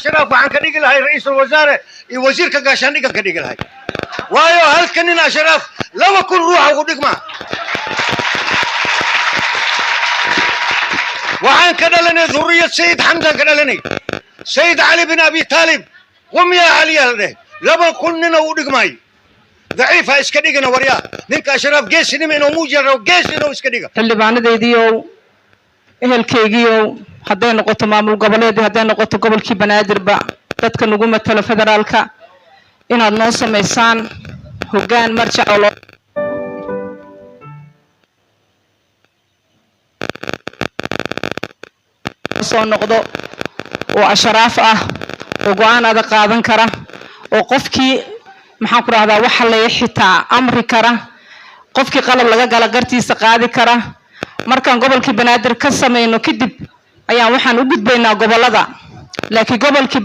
أشراف وعن كنيق لهاي رئيس الوزراء وزير كقاشاني كنيق لهاي وايو هل كننا أشراف لو أكون روحه ودق ما وعن كذا لنا ذرية سيد حمزة كذا لنا سيد علي بن أبي طالب قم يا علي هذا لما كنا ودق ماي ضعيفة إسكديقنا وريا نك أشراف جيسني منه موجر وجيسني إسكديقة اللي بعنا ديو ehelkeygiiyo haday noqoto maamul goboleed haday noqoto gobolkii banaadir ba dadka nagu matala federaalka inaad noo sameeysan hoggaan marjac oo soo noqdo oo asharaaf ah oo go'aan adag qaadan kara oo qofkii maxaan ku raahdaa waxa la xitaa amri kara qofkii qalab laga gala gartiisa qaadi kara markaan gobolkii banaadir ka sameeyno kadib ayaan waxaan u gudbaynaa gobolada laakiin gobolkii